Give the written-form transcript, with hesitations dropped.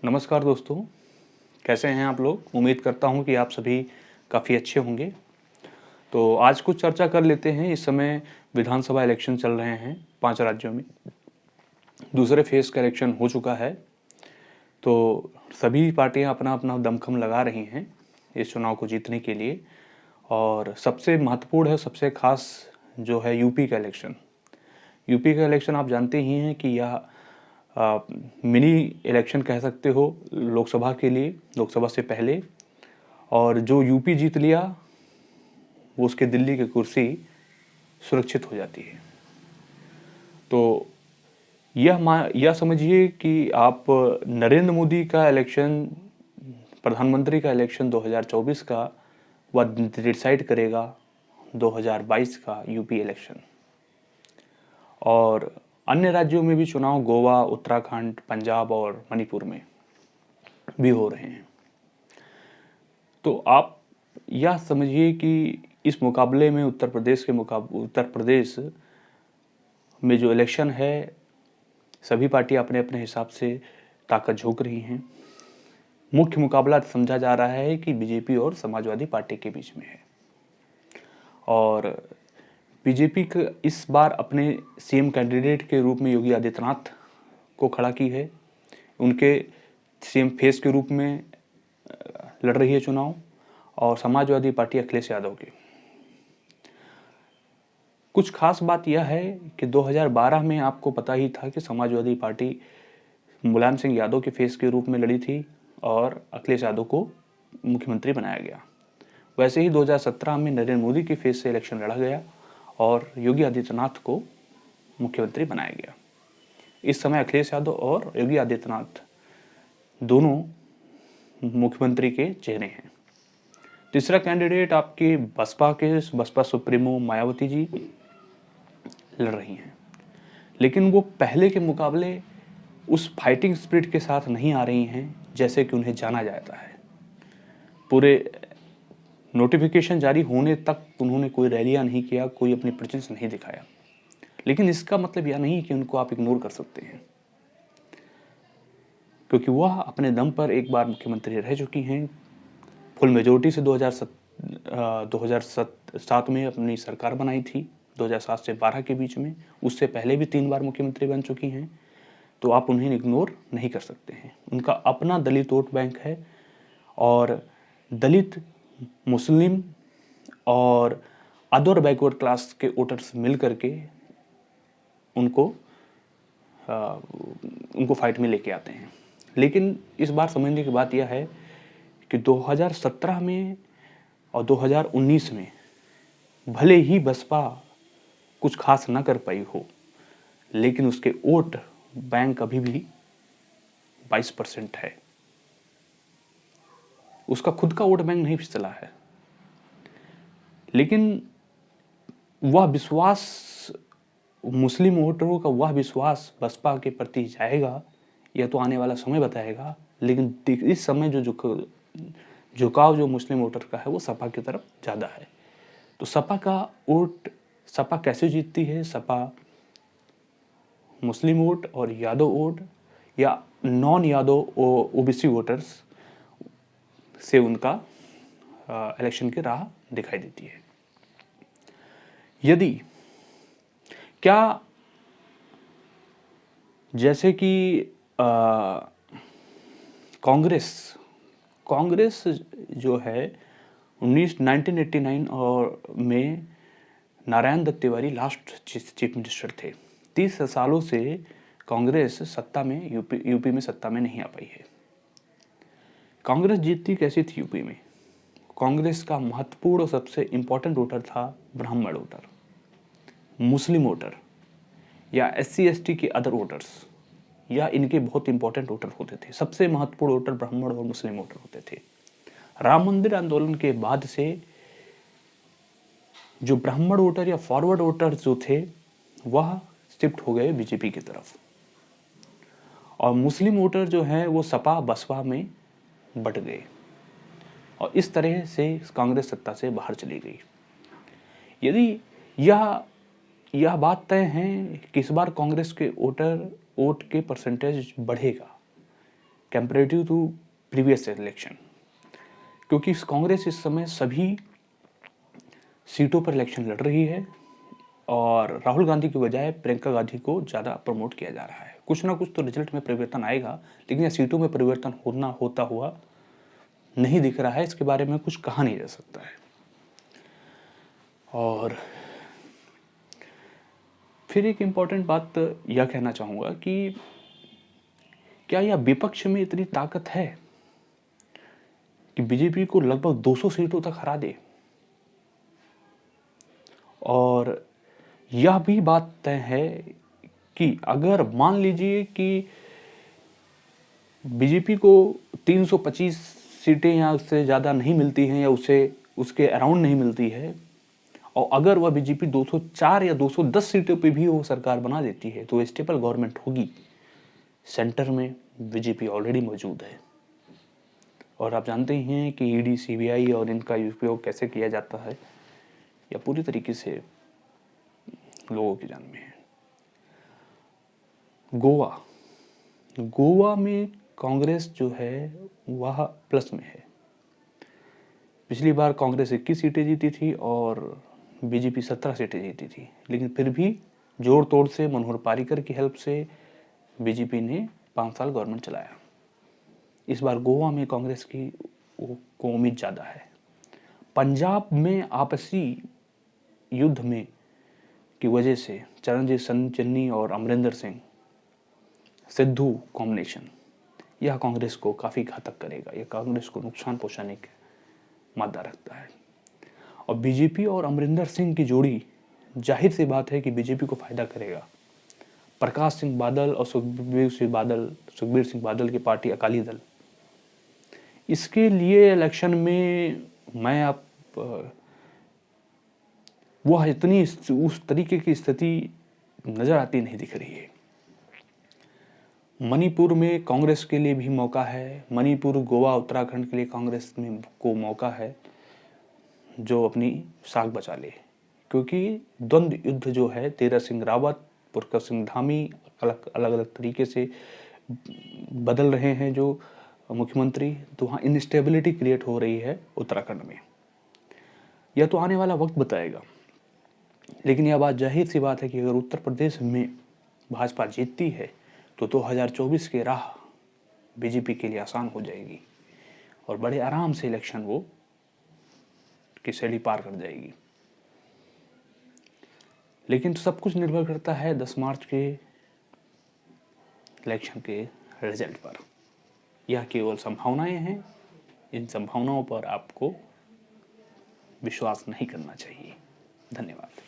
नमस्कार दोस्तों, कैसे हैं आप लोग? उम्मीद करता हूं कि आप सभी काफ़ी अच्छे होंगे। तो आज कुछ चर्चा कर लेते हैं। इस समय विधानसभा इलेक्शन चल रहे हैं 5 राज्यों में। दूसरे फेज़ का इलेक्शन हो चुका है। तो सभी पार्टियां अपना-अपना दमखम लगा रही हैं इस चुनाव को जीतने के लिए। और सबसे महत्वपूर्ण है, सबसे ख़ास जो है यूपी का इलेक्शन। यूपी का इलेक्शन आप जानते ही हैं कि यह मिनी इलेक्शन कह सकते हो लोकसभा के लिए, लोकसभा से पहले। और जो यूपी जीत लिया वो उसके दिल्ली की कुर्सी सुरक्षित हो जाती है। तो यह समझिए कि आप नरेंद्र मोदी का इलेक्शन, प्रधानमंत्री का इलेक्शन 2024 का वह डिसाइड करेगा 2022 का यूपी इलेक्शन। और अन्य राज्यों में भी चुनाव गोवा, उत्तराखंड, पंजाब और मणिपुर में भी हो रहे हैं। तो आप यह समझिए कि इस मुकाबले में उत्तर प्रदेश में जो इलेक्शन है, सभी पार्टियां अपने अपने हिसाब से ताकत झोंक रही हैं। मुख्य मुकाबला समझा जा रहा है कि बीजेपी और समाजवादी पार्टी के बीच में है। और बीजेपी इस बार अपने सीएम कैंडिडेट के रूप में योगी आदित्यनाथ को खड़ा की है। उनके सीएम फेस के रूप में लड़ रही है चुनाव। और समाजवादी पार्टी अखिलेश यादव की। कुछ खास बात यह है कि 2012 में आपको पता ही था कि समाजवादी पार्टी मुलायम सिंह यादव के फेस के रूप में लड़ी थी और अखिलेश यादव को मुख्यमंत्री बनाया गया। वैसे ही 2017 में नरेंद्र मोदी के फेस से इलेक्शन लड़ा गया और योगी आदित्यनाथ को मुख्यमंत्री बनाया गया। इस समय अखिलेश यादव और योगी आदित्यनाथ दोनों मुख्यमंत्री के चेहरे हैं। तीसरा कैंडिडेट आपके बसपा सुप्रीमो मायावती जी लड़ रही हैं। लेकिन वो पहले के मुकाबले उस फाइटिंग स्पिरिट के साथ नहीं आ रही हैं जैसे कि उन्हें जाना जाता है। पूरे नोटिफिकेशन जारी होने तक उन्होंने कोई रैलियां नहीं किया, कोई अपनी प्रेजेंस नहीं दिखाया। लेकिन इसका मतलब यह नहीं कि उनको आप इग्नोर कर सकते हैं, क्योंकि वह अपने दम पर एक बार मुख्यमंत्री रह चुकी हैं। फुल मेजोरिटी से 2007 में अपनी सरकार बनाई थी, 2007 से 12 के बीच में। उससे पहले भी 3 बार मुख्यमंत्री बन चुकी हैं। तो आप उन्हें इग्नोर नहीं कर सकते हैं। उनका अपना दलित वोट बैंक है और दलित, मुस्लिम और अदर बैकवर्ड क्लास के वोटर्स मिल करके उनको फाइट में लेके आते हैं। लेकिन इस बार समझने की बात यह है कि 2017 में और 2019 में भले ही बसपा कुछ खास ना कर पाई हो, लेकिन उसके वोट बैंक अभी भी 22% है। उसका खुद का वोट बैंक नहीं फिसला है, लेकिन वह विश्वास, मुस्लिम वोटरों का वह विश्वास बसपा के प्रति जाएगा, यह तो आने वाला समय बताएगा। लेकिन इस समय जो झुकाव जो मुस्लिम वोटर का है वो सपा की तरफ ज़्यादा है। तो सपा का वोट, सपा कैसे जीतती है? सपा मुस्लिम वोट और यादव वोट या नॉन यादव ओबीसी वोटर्स से उनका इलेक्शन की राह दिखाई देती है। यदि क्या जैसे कि कांग्रेस जो है 1989 और में Narayan Dutt Tiwari last chief minister थे। 30 सालों से कांग्रेस सत्ता में यूपी में सत्ता में नहीं आ पाई है। कांग्रेस जीतती कैसी थी यूपी में? कांग्रेस का महत्वपूर्ण और सबसे इंपॉर्टेंट वोटर था ब्राह्मण वोटर, मुस्लिम वोटर या SC ST के अदर वोटर्स, या इनके बहुत इंपॉर्टेंट वोटर होते थे। सबसे महत्वपूर्ण वोटर ब्राह्मण और मुस्लिम वोटर होते थे। राम मंदिर आंदोलन के बाद से जो ब्राह्मण वोटर या फॉरवर्ड वोटर जो थे वह शिफ्ट हो गए बीजेपी की तरफ, और मुस्लिम वोटर जो है वो सपा बसपा में बट गए, और इस तरह से कांग्रेस सत्ता से बाहर चली गई। यदि यह बात तय है कि इस बार कांग्रेस के वोट के परसेंटेज बढ़ेगा, कंपैरेटिव टू प्रीवियस इलेक्शन, क्योंकि कांग्रेस इस समय सभी सीटों पर इलेक्शन लड़ रही है और राहुल गांधी की बजाय प्रियंका गांधी को ज़्यादा प्रमोट किया जा रहा है। कुछ ना कुछ तो रिजल्ट में परिवर्तन आएगा, लेकिन यह सीटों में परिवर्तन होता हुआ नहीं दिख रहा है। इसके बारे में कुछ कहा नहीं जा सकता है। और फिर एक इम्पॉर्टेंट बात यह कहना चाहूँगा कि क्या यह विपक्ष में इतनी ताकत है कि बीजेपी को लगभग 200 सीटों तक हरा दे। और यह भी बात तय है कि अगर मान लीजिए कि बीजेपी को 325 सीटें या उससे ज़्यादा नहीं मिलती हैं या उसके अराउंड नहीं मिलती है, और अगर वह बीजेपी 204 या 210 सीटों पे भी वो सरकार बना देती है, तो स्टेबल गवर्नमेंट होगी। सेंटर में बीजेपी ऑलरेडी मौजूद है और आप जानते ही हैं कि ईडी, सीबीआई और इनका उपयोग कैसे किया जाता है, या पूरी तरीके से लोगों की जान में है। गोवा में कांग्रेस जो है वह प्लस में है। पिछली बार कांग्रेस 21 सीटें जीती थी और बीजेपी 17 सीटें जीती थी, लेकिन फिर भी जोड़ तोड़ से मनोहर पार्रिकर की हेल्प से बीजेपी ने 5 साल गवर्नमेंट चलाया। इस बार गोवा में कांग्रेस की को उम्मीद ज़्यादा है। पंजाब में आपसी युद्ध में की वजह से चरणजीत सिंह चन्नी और अमरिंदर सिंह सिद्धू कॉम्बिनेशन, यह कांग्रेस को काफ़ी घातक करेगा। यह कांग्रेस को नुकसान पहुंचाने का मादा रखता है। और बीजेपी और अमरिंदर सिंह की जोड़ी, जाहिर सी बात है कि बीजेपी को फायदा करेगा। प्रकाश सिंह बादल और सुखबीर सिंह बादल की पार्टी अकाली दल, इसके लिए इलेक्शन में वह इतनी उस तरीके की स्थिति नजर आती नहीं दिख रही है। मणिपुर में कांग्रेस के लिए भी मौका है। मणिपुर, गोवा, उत्तराखंड के लिए कांग्रेस में को मौका है जो अपनी साख बचा ले, क्योंकि द्वंद्व युद्ध जो है, तीरथ सिंह रावत, पुरकर सिंह धामी अलग अलग तरीके से बदल रहे हैं जो मुख्यमंत्री, तो वहाँ इनस्टेबिलिटी क्रिएट हो रही है उत्तराखंड में। यह तो आने वाला वक्त बताएगा, लेकिन यह बात जाहिर सी बात है कि अगर उत्तर प्रदेश में भाजपा जीतती है तो 2024 की राह बीजेपी के लिए आसान हो जाएगी और बड़े आराम से इलेक्शन वो की सीढ़ी पार कर जाएगी। लेकिन सब कुछ निर्भर करता है 10 मार्च के इलेक्शन के रिजल्ट पर। यह केवल संभावनाएं हैं, इन संभावनाओं पर आपको विश्वास नहीं करना चाहिए। धन्यवाद।